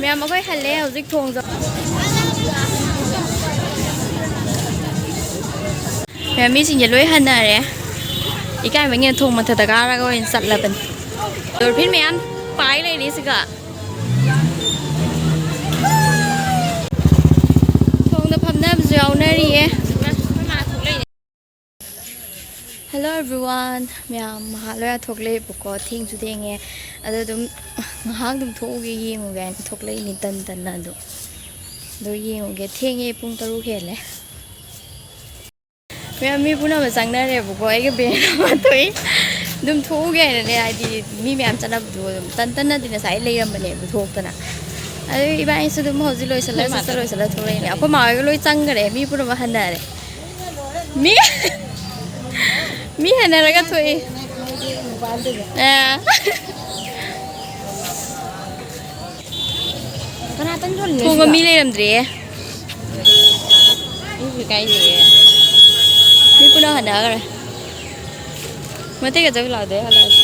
ꯃꯌꯥꯝ ꯑꯩꯈꯣꯏ ꯍꯜꯂꯦ ꯍꯧꯖꯤꯛ ꯊꯣꯡꯖ ꯃꯌꯥꯝ ꯃꯤꯁꯤꯡꯁꯦ ꯂꯣꯏ ꯍꯟꯅꯔꯦ ꯏꯀꯥꯏꯕꯉꯦ ꯊꯣꯡ ꯃꯊꯛꯇ ꯀꯥꯔꯒ ꯑꯣꯏꯅ ꯆꯠꯂꯕꯅꯤ ꯗꯣꯜꯐꯤꯟ ꯃꯌꯥꯝ ꯄꯥꯏ ꯂꯩꯔꯤ ꯁꯤꯒ ꯊꯣꯡꯗ ꯐꯝꯅꯕꯁꯨ ꯌꯥꯎꯅꯔꯤꯌꯦ ꯍꯦꯜꯂꯣ ꯑꯦꯚ꯭ꯔꯤꯋꯥꯟ ꯃꯌꯥꯝ ꯃꯍꯥꯛ ꯂꯣꯏꯔ ꯊꯣꯛꯂꯛꯑꯦꯕꯀꯣ ꯊꯦꯡꯁꯨ ꯊꯦꯡꯉꯦ ꯑꯗꯣ ꯑꯗꯨꯝ ꯉꯥꯏꯍꯥꯛ ꯑꯗꯨꯝ ꯊꯣꯛꯎꯒꯦ ꯌꯦꯡꯉꯨꯒꯦ ꯍꯥꯏꯅ ꯊꯣꯛꯂꯛꯏꯅꯤ ꯇꯟꯅ ꯑꯗꯣ ꯌꯦꯡꯉꯨꯒꯦ ꯊꯦꯡꯉꯦ ꯄꯨꯡ 3 ꯍꯦꯜꯂꯦ ꯃꯌꯥꯝ ꯃꯤ ꯄꯨꯅꯃꯛ ꯆꯪꯅꯔꯦꯕꯀꯣ ꯑꯩꯒ ꯕꯦꯟ ꯑꯃ ꯊꯣꯛꯏ ꯑꯗꯨꯝ ꯊꯣꯛꯎꯒꯦ ꯍꯥꯏꯅꯅꯦ ꯍꯥꯏꯗꯤ ꯃꯤ ꯃꯌꯥꯝ ꯆꯠꯅꯕꯗꯣ ꯑꯗꯨꯝ ꯇꯟꯅꯗꯤ ꯉꯁꯥꯏ ꯂꯩꯔꯝꯕꯅꯦꯕ ꯊꯣꯛꯇꯅ ꯑꯗꯨ ꯏꯕꯥꯅꯤꯁꯨ ꯑꯗꯨꯝ ꯍꯧꯖꯤꯛ ꯂꯣꯏꯁꯤꯜꯂ ꯊꯣꯛꯂꯛꯏꯅꯦ ꯑꯩꯈꯣꯏ ꯃꯥꯍꯣꯏꯒ ꯂꯣꯏ ꯆꯪꯈꯔꯦ ꯃꯤ ꯄꯨꯝꯅꯃꯛ ꯍꯟꯅꯔꯦ ꯃꯤ ꯍꯟꯅꯔꯒ ꯊꯣꯛꯏ ꯊꯣꯡꯕ ꯃꯤ ꯂꯩꯔꯝꯗ꯭ꯔꯤꯌꯦ ꯃꯤ ꯄꯨꯟꯅ ꯍꯟꯅꯈ꯭ꯔꯦ ꯃꯇꯦꯛꯒ ꯆꯠꯕ ꯂꯥꯎꯗꯦ ꯍꯜꯂꯛꯑꯁꯤ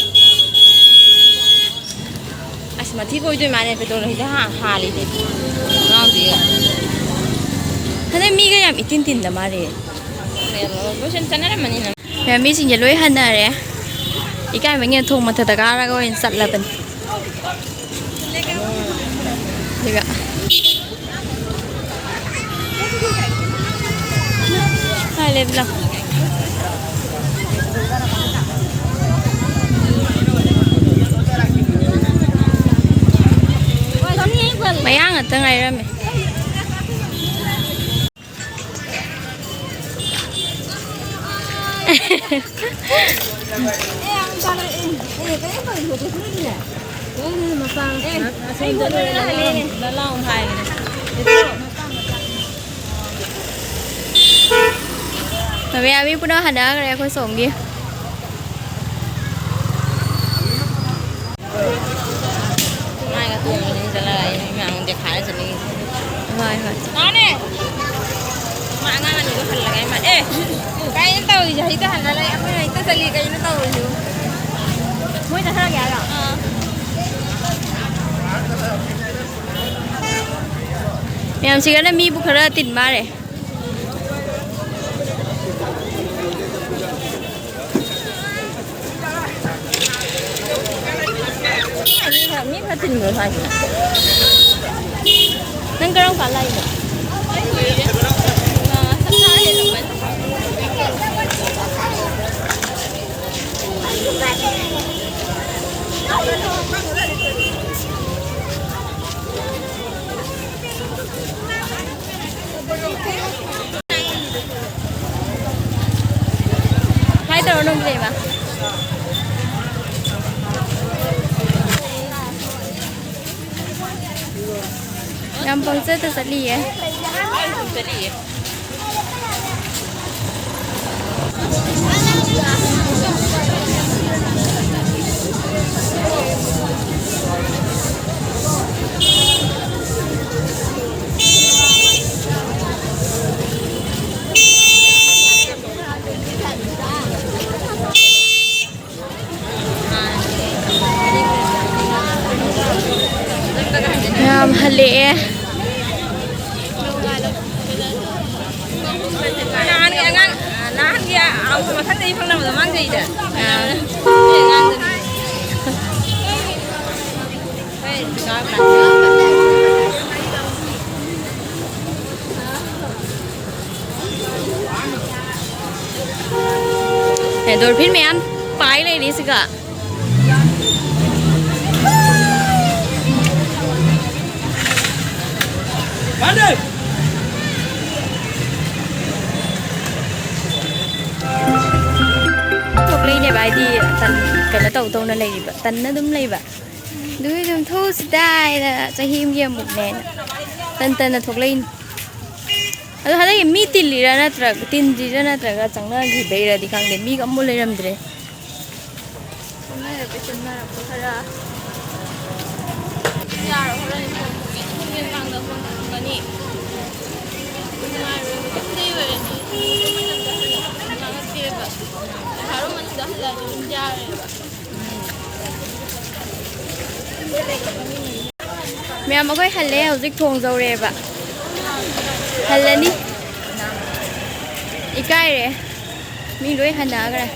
ꯑꯁ ꯃꯊꯤ ꯀꯣꯏꯗꯣꯏ ꯃꯥꯅꯦ ꯄꯦꯇ꯭ꯔꯣꯜ ꯍꯤꯗ ꯍꯥꯜꯂꯤꯅꯦ ꯉꯥꯎꯗꯦꯒ ꯍꯟꯗꯛ ꯃꯤꯒ ꯌꯥꯝ ꯏꯇꯤꯟ ꯇꯤꯟꯗ ꯃꯥꯜꯂꯦ ꯂꯣꯏꯁꯟ ꯆꯠꯅꯔꯝꯃꯅꯤꯅ ꯃꯌꯥꯝ ꯃꯤꯁꯤꯡꯁꯦ ꯂꯣꯏ ꯍꯟꯅꯔꯦ ꯏꯀꯥꯏꯕꯉꯦ ꯊꯣꯡ ꯃꯊꯛꯇ ꯀꯥꯔꯒ ꯑꯣꯏꯅ ꯆꯠꯂꯕꯅꯤ ꯑꯗꯨꯒ ꯃꯌꯥꯡ ꯉꯥꯛꯇ ꯉꯥꯏꯔꯝꯃꯦ mẹ biết bữa đó hành ở đây khối sồn kia mai cả tuần mình sẽ lại mà để khải sẽ đi rồi đó nè mà ngay mà những cái hành là cái mà ê cái nó tàu gì vậy cái hành là đây cái này cái xe gì cái nó tàu gì mới ta thấy gà rồi em chỉ cái mi bút khởi tin mà đấy miếng phải tin người thôi nâng cái không phải lấy được hai tờ nông gì mà yang bangsa tu seli ya. Seli. Yang halik mà thắt đi không đâu mà mang gì đấy dolphin mẹ ăn pái này đi xíu cả bán đi này bài thì tần cái nó tàu nó này tần nó đúng này vậy đối với thu style là cho him kia một nền tần là thuộc lên ở đây cái mi tin lì ra nè tin gì ra nè cái chẳng là gì bây giờ thì khang đến mi có mua lấy làm gì đấy hôm nay là cái chân này là có thay ra giờ rồi hôm nay không biết mang được không cái gì 바로 먼저 하려고 혼자 ꯃꯌꯥꯝ ꯑꯩꯈꯣꯏ ꯍꯜꯂꯦ ꯍꯧꯖꯤꯛ ꯊꯣꯡꯖꯧꯔꯦꯕ ꯍꯜꯂꯅꯤ ꯏꯀꯥꯏꯔꯦ ꯃꯤ ꯂꯣꯏ ꯍꯟꯅꯈ꯭ꯔꯦ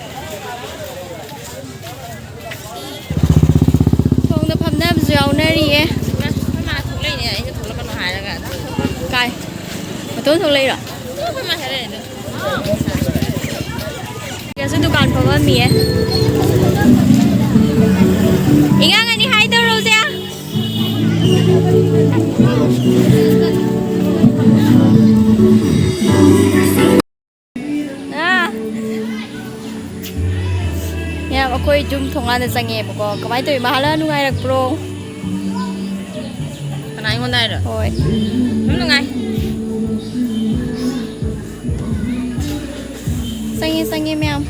ꯊꯣꯡꯗ ꯐꯝꯅꯕꯁꯨ ꯌꯥꯎꯅꯔꯤꯌꯦ ꯑꯩꯈꯣꯏ ꯃꯥ ꯊꯣꯛꯂꯛꯏꯅꯦ ꯑꯩꯁꯦ ꯊꯣꯛꯂꯛꯀꯅꯣ ꯍꯥꯏꯔꯒ ꯀꯥꯏ ꯃꯇꯣꯟ ꯊꯣꯛꯂꯛꯏꯔꯣ ꯑꯩꯈꯣꯏ ꯃꯥ ꯍꯥꯏꯔꯛꯏꯅꯦ ꯀꯩꯁꯨ ꯗꯨꯀꯥꯟ ꯐꯝꯃꯝꯃꯤꯌꯦ 이강 언니 하이 들어오세요. 야, ꯑꯩꯈꯣꯏ ꯖꯨꯝ ꯊꯣꯡꯒꯥꯟꯗ ꯆꯪꯉꯦꯕꯀꯣ. ꯀꯃꯥꯏꯅ ꯇꯧꯋꯤ? ꯃꯍꯥꯜꯂ ꯅꯨꯡꯉꯥꯏꯔꯛꯄ꯭ꯔꯣ? ꯀꯅꯥ ꯑꯩꯉꯣꯟꯗ ꯍꯥꯏꯔꯣ? ꯍꯣꯏ. ꯅꯨꯡꯉꯥꯏ. ꯆꯪꯉꯦ ꯃꯌꯥꯝ.